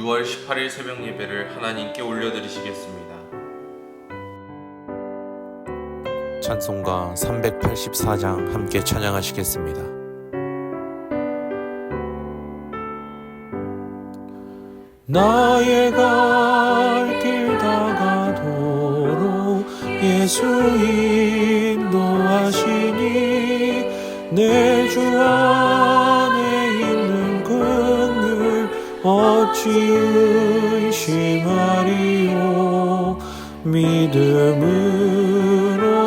6월 18일 새벽 예배를 하나님께 올려드리시겠습니다. 찬송가 384장 함께 찬양하시겠습니다. 나의 갈 길 다가도록 예수 인도하시니 내 주 안에 있는 긍휼 어찌 의심하리요. 믿음으로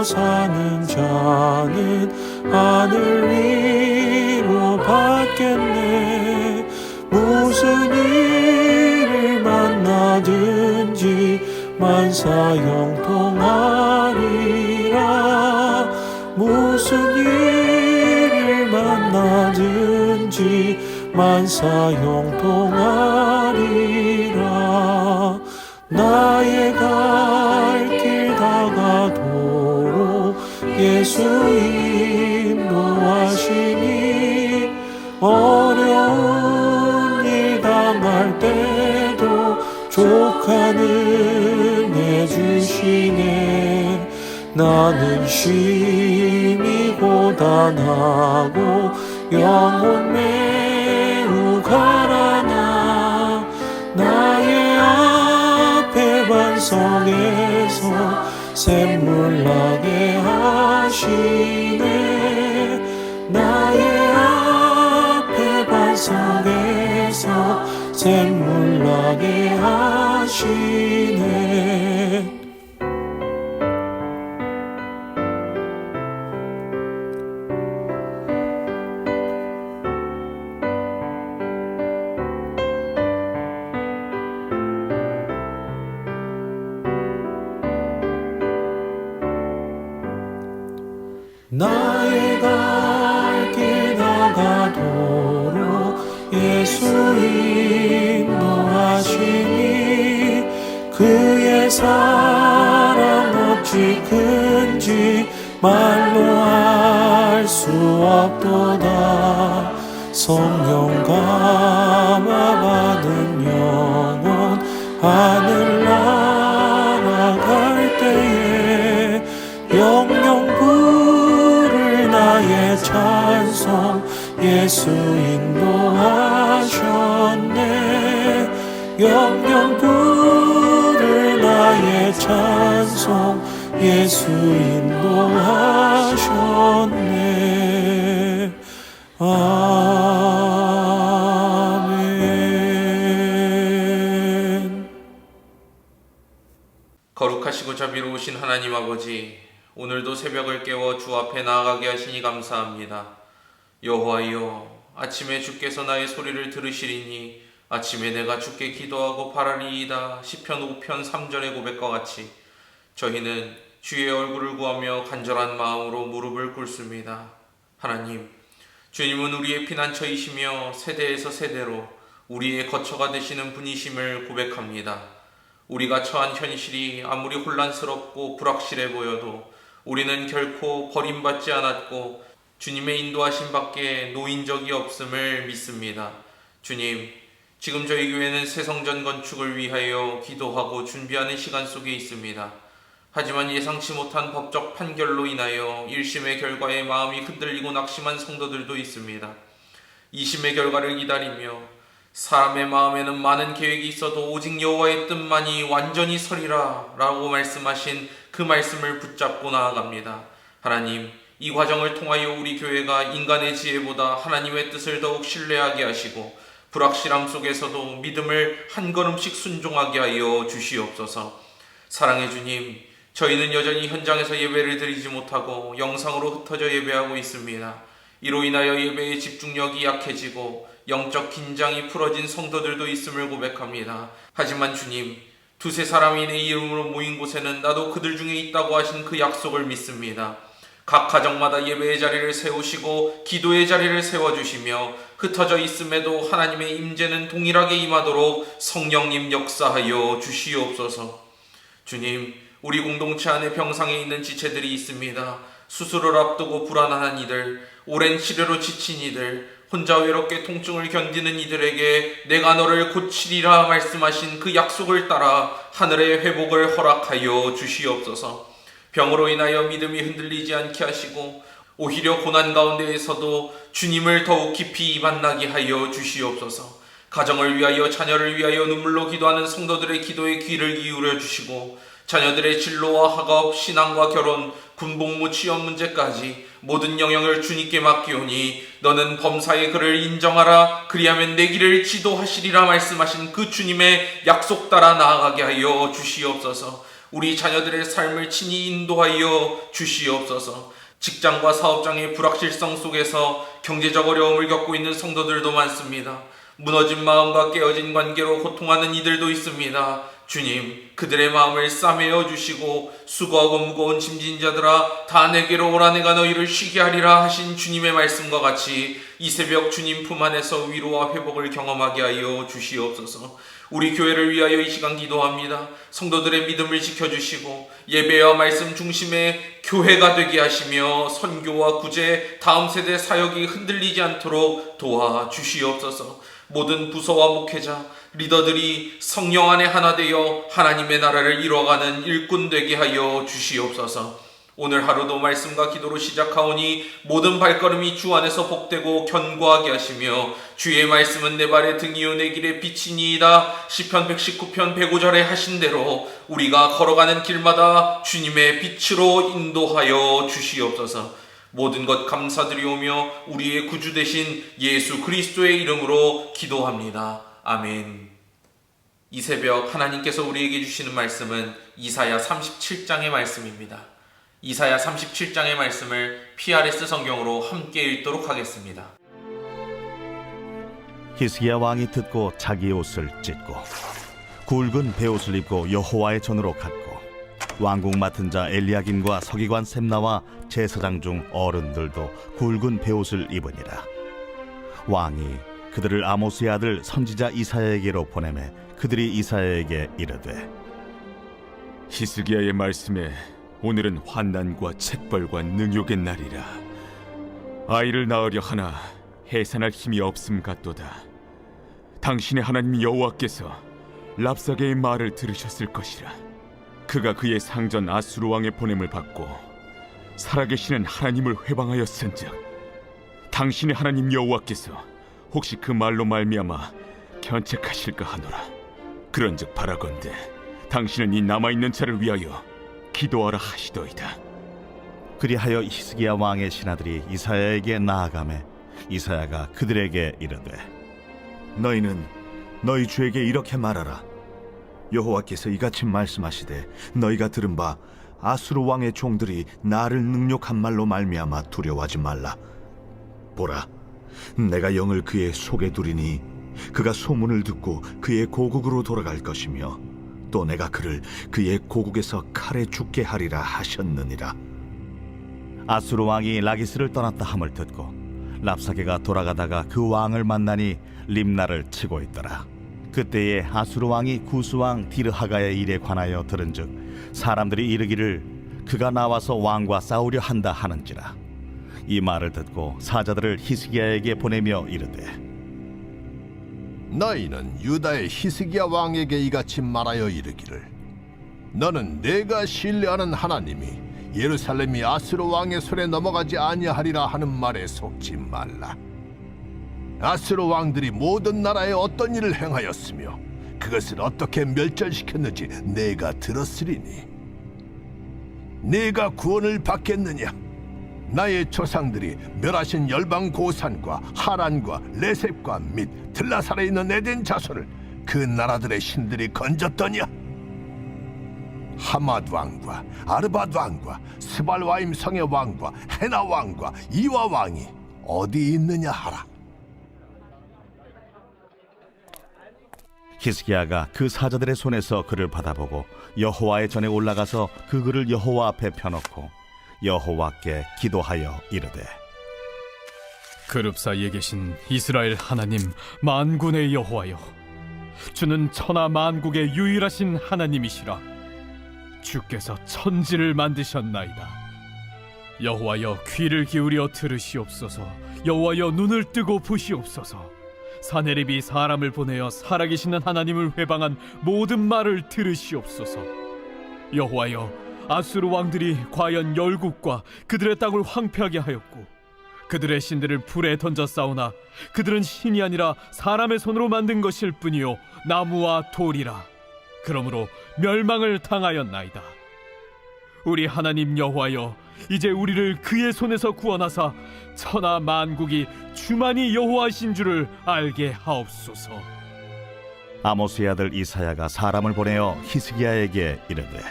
사는 자는 하늘 위로 받겠네. 무슨 일을 만나든지 만사형통하리라. 무슨 일을 만나든지 만사형통하리라. 나의 갈 길 다가도록 예수 인도하시니 어려운 일 당할 때도 족한 은혜 주시네. 나는 심히 고단하고 영혼 매우 가라나 나의 앞에 반석에서 샘물 나게 하시네. 나의 앞에 반석에서 샘물 나게 하시네. 나의 갈 길 다가도록 예수 인도하시니 그의 사랑 어찌 큰지 말로 알 수 없도다. 성령 감화받은 영혼 하늘 날아갈 때에 영영 부를 나의 찬송 예수 인도하셨네. 영영 부를 나의 찬송 예수 인도하셨네. 아멘. 거룩하시고 자비로우신 하나님 아버지, 오늘도 새벽을 깨워 주 앞에 나아가게 하시니 감사합니다. 여호와여, 아침에 주께서 나의 소리를 들으시리니 아침에 내가 주께 기도하고 바라리이다. 시편 5편 3절의 고백과 같이 저희는 주의 얼굴을 구하며 간절한 마음으로 무릎을 꿇습니다. 하나님, 주님은 우리의 피난처이시며 세대에서 세대로 우리의 거처가 되시는 분이심을 고백합니다. 우리가 처한 현실이 아무리 혼란스럽고 불확실해 보여도 우리는 결코 버림받지 않았고 주님의 인도하심 밖에 놓인 적이 없음을 믿습니다. 주님, 지금 저희 교회는 새 성전 건축을 위하여 기도하고 준비하는 시간 속에 있습니다. 하지만 예상치 못한 법적 판결로 인하여 1심의 결과에 마음이 흔들리고 낙심한 성도들도 있습니다. 2심의 결과를 기다리며 사람의 마음에는 많은 계획이 있어도 오직 여호와의 뜻만이 완전히 서리라 라고 말씀하신 그 말씀을 붙잡고 나아갑니다. 하나님, 이 과정을 통하여 우리 교회가 인간의 지혜보다 하나님의 뜻을 더욱 신뢰하게 하시고 불확실함 속에서도 믿음을 한 걸음씩 순종하게 하여 주시옵소서. 사랑의 주님, 저희는 여전히 현장에서 예배를 드리지 못하고 영상으로 흩어져 예배하고 있습니다. 이로 인하여 예배의 집중력이 약해지고 영적 긴장이 풀어진 성도들도 있음을 고백합니다. 하지만 주님, 두세 사람이 내 이름으로 모인 곳에는 나도 그들 중에 있다고 하신 그 약속을 믿습니다. 각 가정마다 예배의 자리를 세우시고 기도의 자리를 세워주시며 흩어져 있음에도 하나님의 임재는 동일하게 임하도록 성령님 역사하여 주시옵소서. 주님, 우리 공동체 안에 병상에 있는 지체들이 있습니다. 수술을 앞두고 불안한 이들, 오랜 치료로 지친 이들, 혼자 외롭게 통증을 견디는 이들에게 내가 너를 고치리라 말씀하신 그 약속을 따라 하늘의 회복을 허락하여 주시옵소서. 병으로 인하여 믿음이 흔들리지 않게 하시고 오히려 고난 가운데에서도 주님을 더욱 깊이 만나게 하여 주시옵소서. 가정을 위하여 자녀를 위하여 눈물로 기도하는 성도들의 기도에 귀를 기울여 주시고 자녀들의 진로와 학업, 신앙과 결혼, 군복무 취업 문제까지 모든 영역을 주님께 맡기오니 너는 범사의 그를 인정하라. 그리하면 내 길을 지도하시리라 말씀하신 그 주님의 약속 따라 나아가게 하여 주시옵소서. 우리 자녀들의 삶을 친히 인도하여 주시옵소서. 직장과 사업장의 불확실성 속에서 경제적 어려움을 겪고 있는 성도들도 많습니다. 무너진 마음과 깨어진 관계로 고통하는 이들도 있습니다. 주님, 그들의 마음을 싸매어 주시고 수고하고 무거운 짐진 자들아 다 내게로 오라 내가 너희를 쉬게 하리라 하신 주님의 말씀과 같이 이 새벽 주님 품 안에서 위로와 회복을 경험하게 하여 주시옵소서. 우리 교회를 위하여 이 시간 기도합니다. 성도들의 믿음을 지켜주시고 예배와 말씀 중심의 교회가 되게 하시며 선교와 구제, 다음 세대 사역이 흔들리지 않도록 도와주시옵소서. 모든 부서와 목회자, 리더들이 성령 안에 하나 되어 하나님의 나라를 이루어가는 일꾼 되게 하여 주시옵소서. 오늘 하루도 말씀과 기도로 시작하오니 모든 발걸음이 주 안에서 복되고 견고하게 하시며 주의 말씀은 내 발의 등이요 내 길의 빛이니이다. 시편 119편 105절에 하신 대로 우리가 걸어가는 길마다 주님의 빛으로 인도하여 주시옵소서. 모든 것 감사드리오며 우리의 구주 되신 예수 그리스도의 이름으로 기도합니다. 아멘. 이 새벽 하나님께서 우리에게 주시는 말씀은 이사야 37장의 말씀입니다. 이사야 37장의 말씀을 PRS 성경으로 함께 읽도록 하겠습니다. 히스기야 왕이 듣고 자기 옷을 찢고 굵은 베옷을 입고 여호와의 전으로 갔고 왕궁 맡은 자 엘리야김과 서기관 셈나와 제사장 중 어른들도 굵은 베옷을 입으니라. 왕이 그들을 아모스의 아들 선지자 이사야에게로 보내매 그들이 이사야에게 이르되 히스기야의 말씀에 오늘은 환난과 책벌과 능욕의 날이라. 아이를 낳으려 하나 해산할 힘이 없음 같도다. 당신의 하나님 여호와께서 랍사게의 말을 들으셨을 것이라. 그가 그의 상전 아수르 왕의 보냄을 받고 살아계시는 하나님을 회방하였은즉 당신의 하나님 여호와께서 혹시 그 말로 말미암아 견책하실까 하노라. 그런즉 바라건대 당신은 이 남아있는 자를 위하여 기도하라 하시더이다. 그리하여 히스기야 왕의 신하들이 이사야에게 나아가매 이사야가 그들에게 이르되 너희는 너희 주에게 이렇게 말하라. 여호와께서 이같이 말씀하시되 너희가 들은 바 아수르 왕의 종들이 나를 능욕한 말로 말미암아 두려워하지 말라. 보라, 내가 영을 그의 속에 두리니 그가 소문을 듣고 그의 고국으로 돌아갈 것이며 또 내가 그를 그의 고국에서 칼에 죽게 하리라 하셨느니라. 아수르 왕이 라기스를 떠났다 함을 듣고 랍사게가 돌아가다가 그 왕을 만나니 림나를 치고 있더라. 그때에 아수르 왕이 구스 왕 디르하가의 일에 관하여 들은즉 사람들이 이르기를 그가 나와서 왕과 싸우려 한다 하는지라. 이 말을 듣고 사자들을 히스기야에게 보내며 이르되 너희는 유다의 히스기야 왕에게 이같이 말하여 이르기를 너는 내가 신뢰하는 하나님이 예루살렘이 아수르 왕의 손에 넘어가지 아니하리라 하는 말에 속지 말라. 아수르 왕들이 모든 나라에 어떤 일을 행하였으며 그것을 어떻게 멸절시켰는지 내가 들었으리니 내가 구원을 받겠느냐? 나의 조상들이 멸하신 열방 고산과 하란과 레셉과 및 들라살에 있는 에덴 자손을 그 나라들의 신들이 건졌더냐? 하맛 왕과 아르밧 왕과 스발와임 성의 왕과 헤나 왕과 이와 왕이 어디 있느냐 하라. 히스기야가 그 사자들의 손에서 그를 받아보고 여호와의 전에 올라가서 그 글을 여호와 앞에 펴놓고 여호와께 기도하여 이르되 그룹 사이에 계신 이스라엘 하나님 만군의 여호와여, 주는 천하 만국의 유일하신 하나님이시라. 주께서 천지를 만드셨나이다. 여호와여, 귀를 기울여 들으시옵소서. 여호와여 눈을 뜨고 보시옵소서. 사네립이 사람을 보내어 살아계시는 하나님을 회방한 모든 말을 들으시옵소서. 여호와여, 아수르 왕들이 과연 열국과 그들의 땅을 황폐하게 하였고 그들의 신들을 불에 던져 싸우나 그들은 신이 아니라 사람의 손으로 만든 것일 뿐이요 나무와 돌이라. 그러므로 멸망을 당하였나이다. 우리 하나님 여호와여, 이제 우리를 그의 손에서 구원하사 천하 만국이 주만이 여호와신 줄을 알게 하옵소서. 아모스의 아들 이사야가 사람을 보내어 히스기야에게 이르되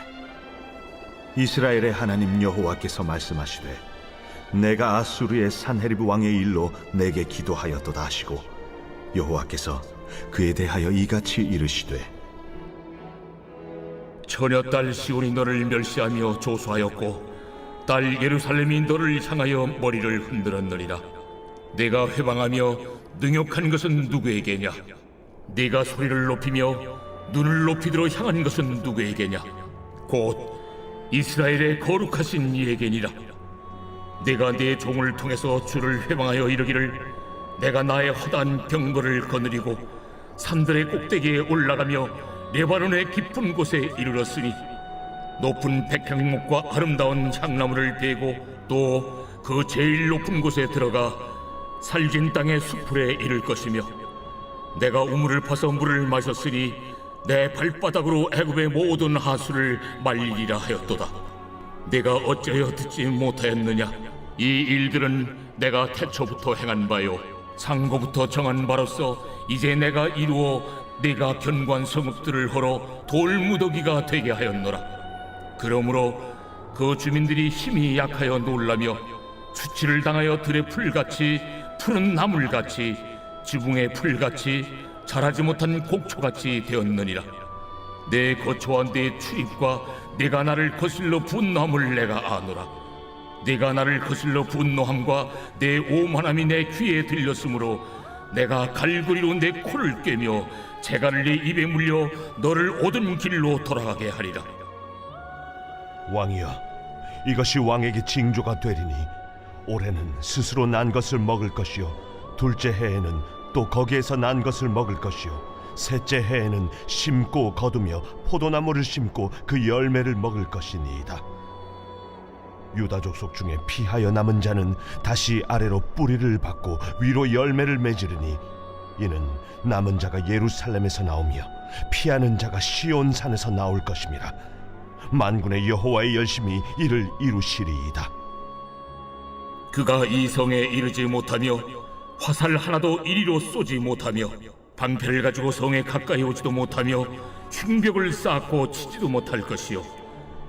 이스라엘의 하나님 여호와께서 말씀하시되 내가 아수르의 산헤리브 왕의 일로 내게 기도하였도다 하시고 여호와께서 그에 대하여 이같이 이르시되 처녀딸 시온이 너를 멸시하며 조소하였고 딸 예루살렘이 너를 향하여 머리를 흔들었느니라. 내가 회방하며 능욕한 것은 누구에게냐? 네가 소리를 높이며 눈을 높이들어 향한 것은 누구에게냐? 곧 이스라엘의 거룩하신 이에게니라. 내가 네 종을 통해서 주를 회방하여 이르기를 내가 나의 허다한 병거를 거느리고 산들의 꼭대기에 올라가며 레바논의 깊은 곳에 이르렀으니 높은 백향목과 아름다운 향나무를 베고 또 그 제일 높은 곳에 들어가 살진 땅의 수풀에 이를 것이며 내가 우물을 파서 물을 마셨으니 내 발바닥으로 애굽의 모든 하수를 말리리라 하였도다. 내가 어찌하여 듣지 못하였느냐? 이 일들은 내가 태초부터 행한 바요 상고부터 정한 바로서 이제 내가 이루어 네가 견고한 성읍들을 헐어 돌무더기가 되게 하였노라. 그러므로 그 주민들이 힘이 약하여 놀라며 수치를 당하여 들의 풀같이 푸른 나물같이 지붕의 풀같이 자라지 못한 곡초같이 되었느니라. 내 거처와 내 출입과 네가 나를 거슬러 분노함을 내가 아노라. 네가 나를 거슬러 분노함과 내 오만함이 내 귀에 들렸으므로 내가 갈고리로 내 코를 꿰며 재갈을 네 입에 물려 너를 오던 길로 돌아가게 하리라. 왕이여, 이것이 왕에게 징조가 되리니 올해는 스스로 난 것을 먹을 것이요 둘째 해에는 또 거기에서 난 것을 먹을 것이요 셋째 해에는 심고 거두며 포도나무를 심고 그 열매를 먹을 것이니이다. 유다 족속 중에 피하여 남은 자는 다시 아래로 뿌리를 받고 위로 열매를 맺으리니 이는 남은 자가 예루살렘에서 나오며 피하는 자가 시온 산에서 나올 것임이라. 만군의 여호와의 열심이 이를 이루시리이다. 그가 이 성에 이르지 못하며 화살 하나도 이리로 쏘지 못하며 방패를 가지고 성에 가까이 오지도 못하며 흉벽을 쌓고 치지도 못할 것이요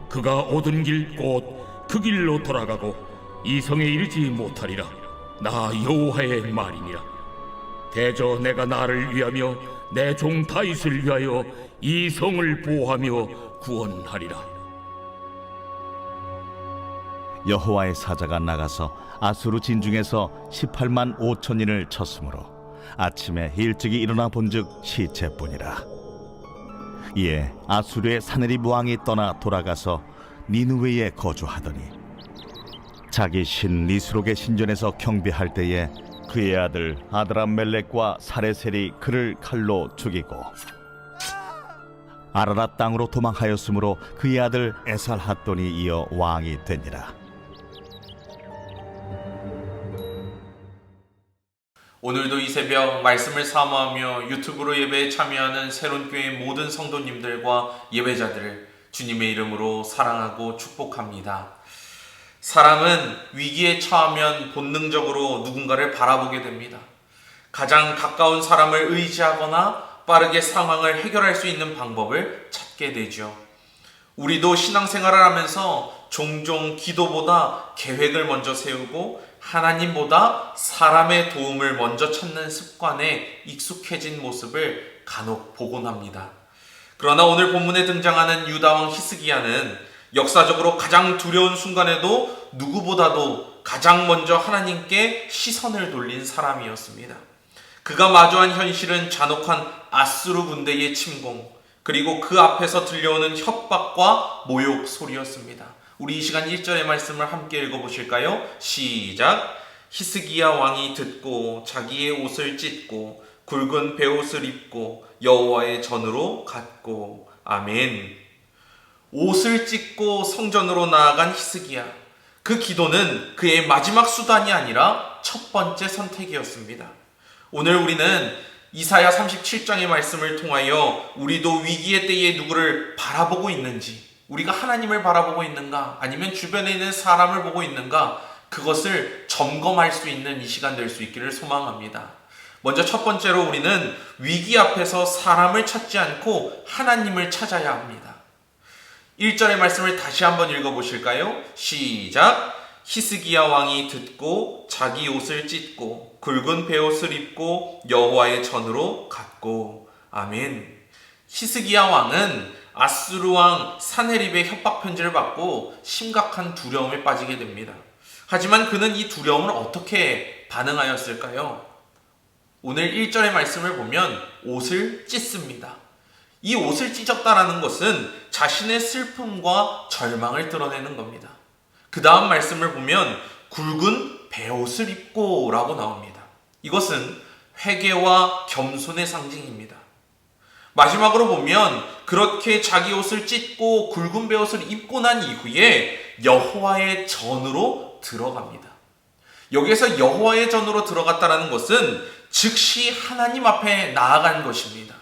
그가 오던 길 곧 그 길로 돌아가고 이 성에 이르지 못하리라. 나 여호와의 말이니라. 대저 내가 나를 위하며 내 종 다윗을 위하여 이 성을 보호하며 구원하리라. 여호와의 사자가 나가서 아수르 진중에서 18만 5천인을 쳤으므로 아침에 일찍이 일어나 본즉 시체뿐이라. 이에 아수르의 사네립 왕이 떠나 돌아가서 니느웨에 거주하더니 자기 신 니스록의 신전에서 경배할 때에 그의 아들 아드람멜렉과 사레셀이 그를 칼로 죽이고 아라랏 땅으로 도망하였으므로 그의 아들 에살핫돈이 이어 왕이 되니라. 오늘도 이 새벽 말씀을 사모하며 유튜브로 예배에 참여하는 새론교회 모든 성도님들과 예배자들을 주님의 이름으로 사랑하고 축복합니다. 사람은 위기에 처하면 본능적으로 누군가를 바라보게 됩니다. 가장 가까운 사람을 의지하거나 빠르게 상황을 해결할 수 있는 방법을 찾게 되죠. 우리도 신앙생활을 하면서 종종 기도보다 계획을 먼저 세우고 하나님보다 사람의 도움을 먼저 찾는 습관에 익숙해진 모습을 간혹 보곤 합니다. 그러나 오늘 본문에 등장하는 유다왕 히스기야는 역사적으로 가장 두려운 순간에도 누구보다도 가장 먼저 하나님께 시선을 돌린 사람이었습니다. 그가 마주한 현실은 잔혹한 아수르 군대의 침공, 그리고 그 앞에서 들려오는 협박과 모욕 소리였습니다. 우리 이 시간 1절의 말씀을 함께 읽어보실까요? 시작! 히스기야 왕이 듣고 자기의 옷을 찢고 굵은 베옷을 입고 여호와의 전으로 갔고. 아멘. 옷을 찢고 성전으로 나아간 히스기야. 그 기도는 그의 마지막 수단이 아니라 첫 번째 선택이었습니다. 오늘 우리는 이사야 37장의 말씀을 통하여 우리도 위기의 때에 누구를 바라보고 있는지, 우리가 하나님을 바라보고 있는가 아니면 주변에 있는 사람을 보고 있는가, 그것을 점검할 수 있는 이 시간 될 수 있기를 소망합니다. 먼저 첫 번째로 우리는 위기 앞에서 사람을 찾지 않고 하나님을 찾아야 합니다. 1절의 말씀을 다시 한번 읽어보실까요? 시작! 히스기야 왕이 듣고 자기 옷을 찢고 굵은 베옷을 입고 여호와의 전으로 갔고. 아멘. 히스기야 왕은 아수르 왕 사네립의 협박 편지를 받고 심각한 두려움에 빠지게 됩니다. 하지만 그는 이 두려움을 어떻게 반응하였을까요? 오늘 1절의 말씀을 보면 옷을 찢습니다. 이 옷을 찢었다라는 것은 자신의 슬픔과 절망을 드러내는 겁니다. 그 다음 말씀을 보면 굵은 베옷을 입고 라고 나옵니다. 이것은 회개와 겸손의 상징입니다. 마지막으로 보면 그렇게 자기 옷을 찢고 굵은 베옷을 입고 난 이후에 여호와의 전으로 들어갑니다. 여기에서 여호와의 전으로 들어갔다는 것은 즉시 하나님 앞에 나아간 것입니다.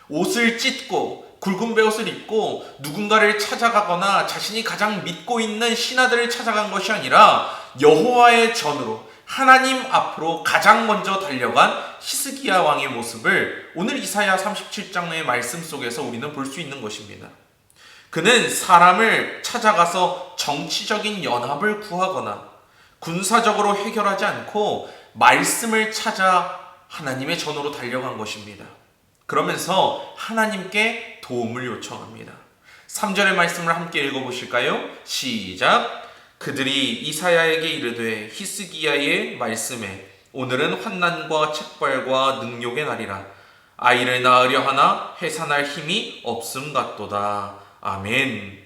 옷을 찢고 굵은 베옷을 입고 누군가를 찾아가거나 자신이 가장 믿고 있는 신하들을 찾아간 것이 아니라 여호와의 전으로 하나님 앞으로 가장 먼저 달려간 히스기야 왕의 모습을 오늘 이사야 37장의 말씀 속에서 우리는 볼 수 있는 것입니다. 그는 사람을 찾아가서 정치적인 연합을 구하거나 군사적으로 해결하지 않고 말씀을 찾아 하나님의 전으로 달려간 것입니다. 그러면서 하나님께 도움을 요청합니다. 3절의 말씀을 함께 읽어보실까요? 시작! 그들이 이사야에게 이르되 히스기야의 말씀에 오늘은 환난과 책벌과 능욕의 날이라 아이를 낳으려 하나 해산할 힘이 없음 같도다. 아멘.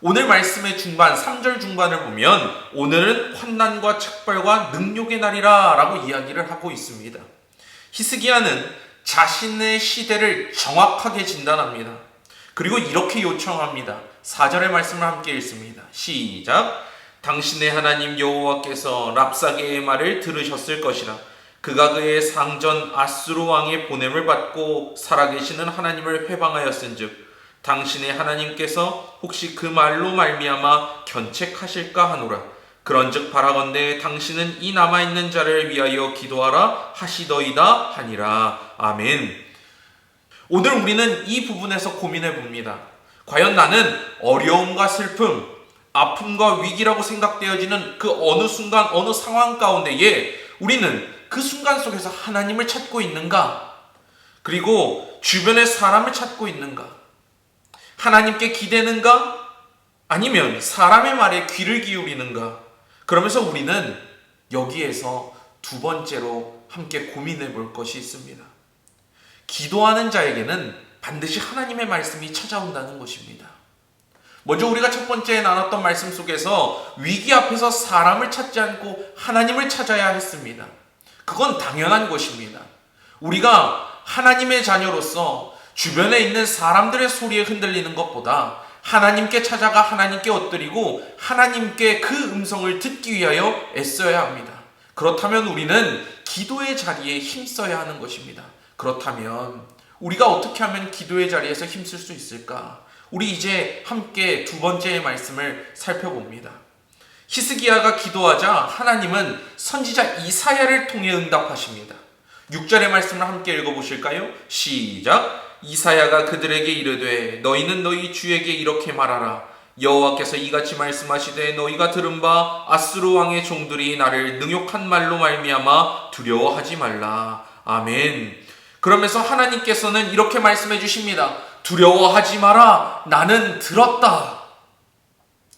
오늘 말씀의 중반 3절 중반을 보면 오늘은 환난과 책벌과 능욕의 날이라 라고 이야기를 하고 있습니다. 히스기야는 자신의 시대를 정확하게 진단합니다. 그리고 이렇게 요청합니다. 4절의 말씀을 함께 읽습니다. 시작! 당신의 하나님 여호와께서 랍사게의 말을 들으셨을 것이라. 그가 그의 상전 아수르 왕의 보냄을 받고 살아계시는 하나님을 회방하였은즉 당신의 하나님께서 혹시 그 말로 말미암아 견책하실까 하노라. 그런즉 바라건대 당신은 이 남아있는 자를 위하여 기도하라 하시더이다 하니라. 아멘. 오늘 우리는 이 부분에서 고민해 봅니다. 과연 나는 어려움과 슬픔, 아픔과 위기라고 생각되어지는 그 어느 순간, 어느 상황 가운데에 우리는 그 순간 속에서 하나님을 찾고 있는가? 그리고 주변의 사람을 찾고 있는가? 하나님께 기대는가? 아니면 사람의 말에 귀를 기울이는가? 그러면서 우리는 여기에서 두 번째로 함께 고민해 볼 것이 있습니다. 기도하는 자에게는 반드시 하나님의 말씀이 찾아온다는 것입니다. 먼저 우리가 첫 번째 나눴던 말씀 속에서 위기 앞에서 사람을 찾지 않고 하나님을 찾아야 했습니다. 그건 당연한 것입니다. 우리가 하나님의 자녀로서 주변에 있는 사람들의 소리에 흔들리는 것보다 하나님께 찾아가 하나님께 엎드리고 하나님께 그 음성을 듣기 위하여 애써야 합니다. 그렇다면 우리는 기도의 자리에 힘써야 하는 것입니다. 그렇다면 우리가 어떻게 하면 기도의 자리에서 힘쓸 수 있을까? 우리 이제 함께 두 번째의 말씀을 살펴봅니다. 히스기야가 기도하자 하나님은 선지자 이사야를 통해 응답하십니다. 6절의 말씀을 함께 읽어보실까요? 시작! 이사야가 그들에게 이르되 너희는 너희 주에게 이렇게 말하라. 여호와께서 이같이 말씀하시되 너희가 들은 바 아수르 왕의 종들이 나를 능욕한 말로 말미암아 두려워하지 말라. 아멘. 그러면서 하나님께서는 이렇게 말씀해 주십니다. 두려워하지 마라. 나는 들었다.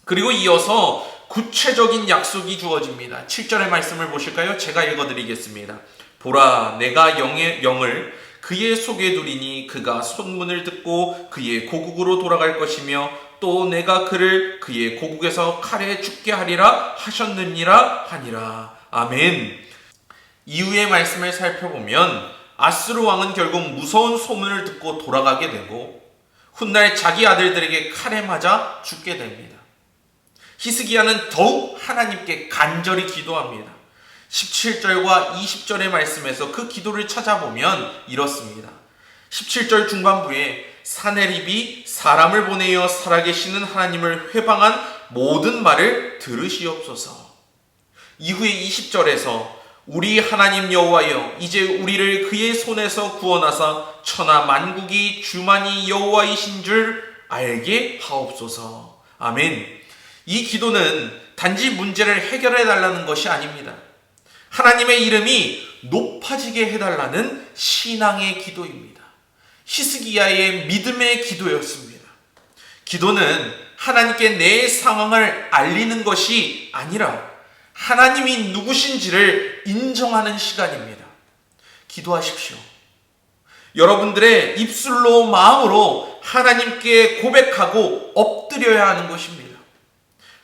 그리고 이어서 구체적인 약속이 주어집니다. 7절의 말씀을 보실까요? 제가 읽어드리겠습니다. 보라, 내가 영을 그의 속에 두리니 그가 손문을 듣고 그의 고국으로 돌아갈 것이며 또 내가 그를 그의 고국에서 칼에 죽게 하리라 하셨느니라 하니라. 아멘. 이후의 말씀을 살펴보면 아수르 왕은 결국 무서운 소문을 듣고 돌아가게 되고 훗날 자기 아들들에게 칼에 맞아 죽게 됩니다. 히스기야는 더욱 하나님께 간절히 기도합니다. 17절과 20절의 말씀에서 그 기도를 찾아보면 이렇습니다. 17절 중반부에 사네립이 사람을 보내어 살아계시는 하나님을 회방한 모든 말을 들으시옵소서. 이후에 20절에서 우리 하나님 여호와여, 이제 우리를 그의 손에서 구원하사 천하 만국이 주만이 여호와이신 줄 알게 하옵소서. 아멘. 이 기도는 단지 문제를 해결해 달라는 것이 아닙니다. 하나님의 이름이 높아지게 해달라는 신앙의 기도입니다. 히스기야의 믿음의 기도였습니다. 기도는 하나님께 내 상황을 알리는 것이 아니라 하나님이 누구신지를 인정하는 시간입니다. 기도하십시오. 여러분들의 입술로 마음으로 하나님께 고백하고 엎드려야 하는 것입니다.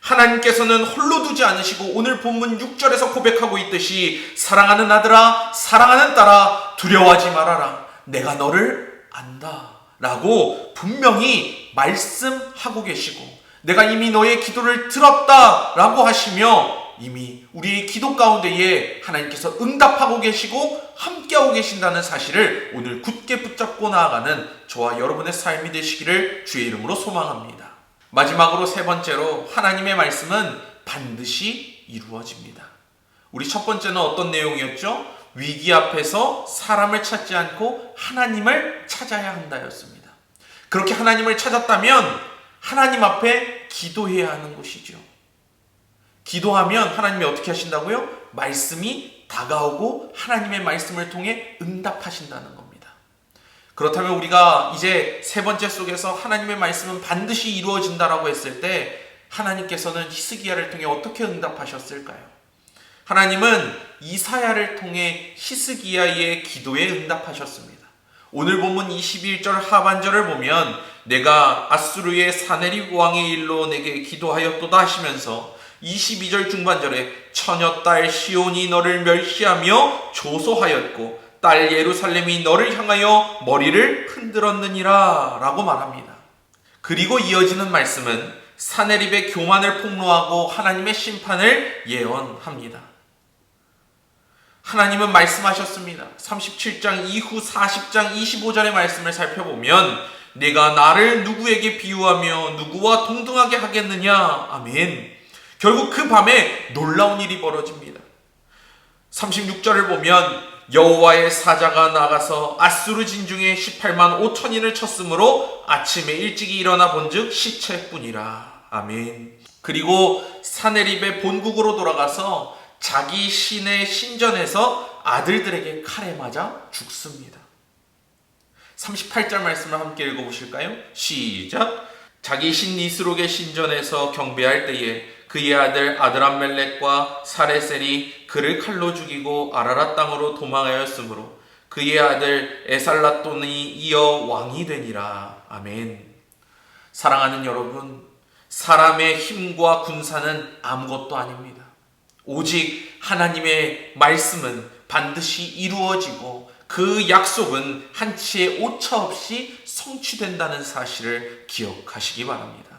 하나님께서는 홀로 두지 않으시고 오늘 본문 6절에서 고백하고 있듯이 사랑하는 아들아, 사랑하는 딸아, 두려워하지 말아라. 내가 너를 안다. 라고 분명히 말씀하고 계시고 내가 이미 너의 기도를 들었다. 라고 하시며 이미 우리의 기도 가운데에 하나님께서 응답하고 계시고 함께하고 계신다는 사실을 오늘 굳게 붙잡고 나아가는 저와 여러분의 삶이 되시기를 주의 이름으로 소망합니다. 마지막으로 세 번째로 하나님의 말씀은 반드시 이루어집니다. 우리 첫 번째는 어떤 내용이었죠? 위기 앞에서 사람을 찾지 않고 하나님을 찾아야 한다였습니다. 그렇게 하나님을 찾았다면 하나님 앞에 기도해야 하는 것이죠. 기도하면 하나님이 어떻게 하신다고요? 말씀이 다가오고 하나님의 말씀을 통해 응답하신다는 겁니다. 그렇다면 우리가 이제 세 번째 속에서 하나님의 말씀은 반드시 이루어진다라고 했을 때 하나님께서는 히스기야를 통해 어떻게 응답하셨을까요? 하나님은 이사야를 통해 히스기야의 기도에 응답하셨습니다. 오늘 본문 21절 하반절을 보면 내가 아수르의 사네립 왕의 일로 내게 기도하였도다 하시면서 22절 중반절에 처녀 딸 시온이 너를 멸시하며 조소하였고 딸 예루살렘이 너를 향하여 머리를 흔들었느니라 라고 말합니다. 그리고 이어지는 말씀은 사네립의 교만을 폭로하고 하나님의 심판을 예언합니다. 하나님은 말씀하셨습니다. 37장 이후 40장 25절의 말씀을 살펴보면 내가 나를 누구에게 비유하며 누구와 동등하게 하겠느냐. 아멘. 결국 그 밤에 놀라운 일이 벌어집니다. 36절을 보면 여호와의 사자가 나가서 아수르 진중에 18만 5천인을 쳤으므로 아침에 일찍이 일어나 본즉 시체뿐이라. 아멘. 그리고 사네립의 본국으로 돌아가서 자기 신의 신전에서 아들들에게 칼에 맞아 죽습니다. 38절 말씀을 함께 읽어보실까요? 시작. 자기 신 니스록의 신전에서 경배할 때에 그의 아들 아드람멜렉과 사레셀이 그를 칼로 죽이고 아라랏 땅으로 도망하였으므로 그의 아들 에살랏돈이 이어 왕이 되니라. 아멘. 사랑하는 여러분, 사람의 힘과 군사는 아무것도 아닙니다. 오직 하나님의 말씀은 반드시 이루어지고 그 약속은 한치의 오차 없이 성취된다는 사실을 기억하시기 바랍니다.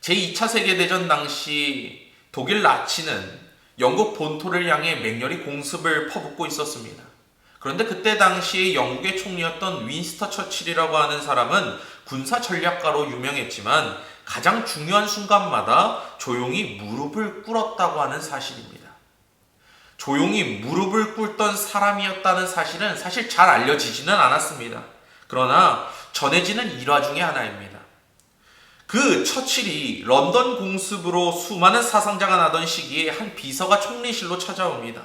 제2차 세계대전 당시 독일 나치는 영국 본토를 향해 맹렬히 공습을 퍼붓고 있었습니다. 그런데 그때 당시 영국의 총리였던 윈스터 처칠이라고 하는 사람은 군사 전략가로 유명했지만 가장 중요한 순간마다 조용히 무릎을 꿇었다고 하는 사실입니다. 조용히 무릎을 꿇던 사람이었다는 사실은 사실 잘 알려지지는 않았습니다. 그러나 전해지는 일화 중에 하나입니다. 그 처칠이 런던 공습으로 수많은 사상자가 나던 시기에 한 비서가 총리실로 찾아옵니다.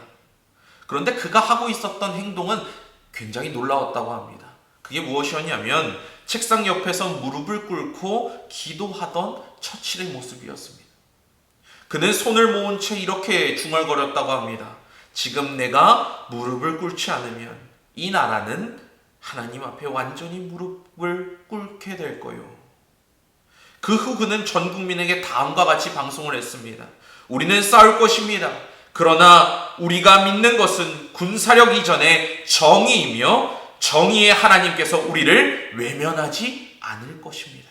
그런데 그가 하고 있었던 행동은 굉장히 놀라웠다고 합니다. 그게 무엇이었냐면 책상 옆에서 무릎을 꿇고 기도하던 처칠의 모습이었습니다. 그는 손을 모은 채 이렇게 중얼거렸다고 합니다. 지금 내가 무릎을 꿇지 않으면 이 나라는 하나님 앞에 완전히 무릎을 꿇게 될 거요. 그 후 그는 전 국민에게 다음과 같이 방송을 했습니다. 우리는 싸울 것입니다. 그러나 우리가 믿는 것은 군사력 이전의 정의이며 정의의 하나님께서 우리를 외면하지 않을 것입니다.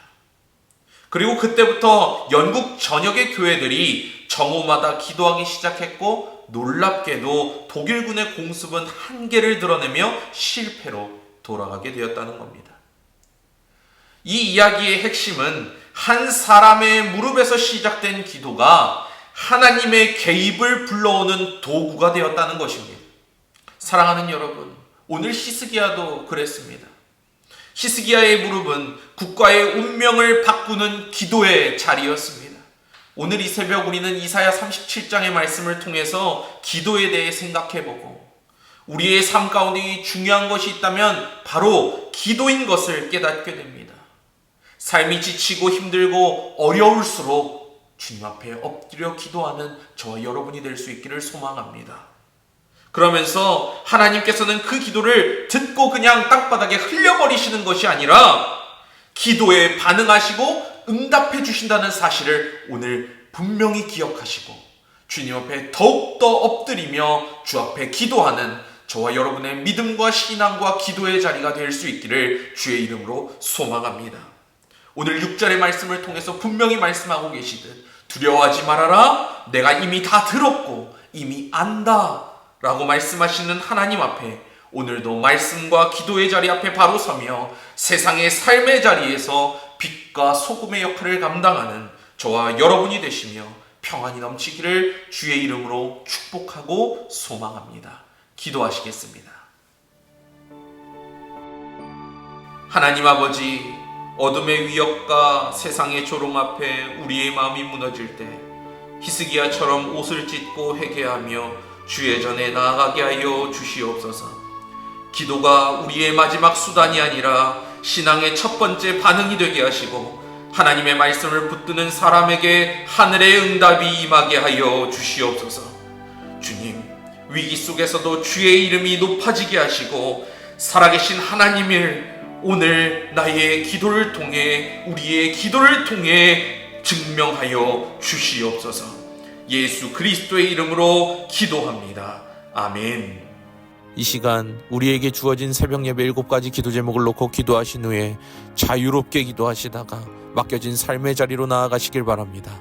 그리고 그때부터 영국 전역의 교회들이 정오마다 기도하기 시작했고, 놀랍게도 독일군의 공습은 한계를 드러내며 실패로 돌아가게 되었다는 겁니다. 이 이야기의 핵심은 한 사람의 무릎에서 시작된 기도가 하나님의 개입을 불러오는 도구가 되었다는 것입니다. 사랑하는 여러분, 오늘 히스기야도 그랬습니다. 히스기야의 무릎은 국가의 운명을 바꾸는 기도의 자리였습니다. 오늘 이 새벽 우리는 이사야 37장의 말씀을 통해서 기도에 대해 생각해보고, 우리의 삶 가운데 이 중요한 것이 있다면 바로 기도인 것을 깨닫게 됩니다. 삶이 지치고 힘들고 어려울수록 주님 앞에 엎드려 기도하는 저와 여러분이 될 수 있기를 소망합니다. 그러면서 하나님께서는 그 기도를 듣고 그냥 땅바닥에 흘려버리시는 것이 아니라 기도에 반응하시고 응답해 주신다는 사실을 오늘 분명히 기억하시고 주님 앞에 더욱더 엎드리며 주 앞에 기도하는 저와 여러분의 믿음과 신앙과 기도의 자리가 될 수 있기를 주의 이름으로 소망합니다. 오늘 6절의 말씀을 통해서 분명히 말씀하고 계시듯 두려워하지 말아라, 내가 이미 다 들었고 이미 안다 라고 말씀하시는 하나님 앞에 오늘도 말씀과 기도의 자리 앞에 바로 서며 세상의 삶의 자리에서 빛과 소금의 역할을 감당하는 저와 여러분이 되시며 평안이 넘치기를 주의 이름으로 축복하고 소망합니다. 기도하시겠습니다. 하나님 아버지, 어둠의 위협과 세상의 조롱 앞에 우리의 마음이 무너질 때 히스기야처럼 옷을 찢고 회개하며 주의 전에 나아가게 하여 주시옵소서. 기도가 우리의 마지막 수단이 아니라 신앙의 첫 번째 반응이 되게 하시고 하나님의 말씀을 붙드는 사람에게 하늘의 응답이 임하게 하여 주시옵소서. 주님, 위기 속에서도 주의 이름이 높아지게 하시고 살아계신 하나님을 오늘 나의 기도를 통해, 우리의 기도를 통해 증명하여 주시옵소서. 예수 그리스도의 이름으로 기도합니다. 아멘. 이 시간 우리에게 주어진 새벽 예배 7가지 기도 제목을 놓고 기도하신 후에 자유롭게 기도하시다가 맡겨진 삶의 자리로 나아가시길 바랍니다.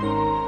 아멘.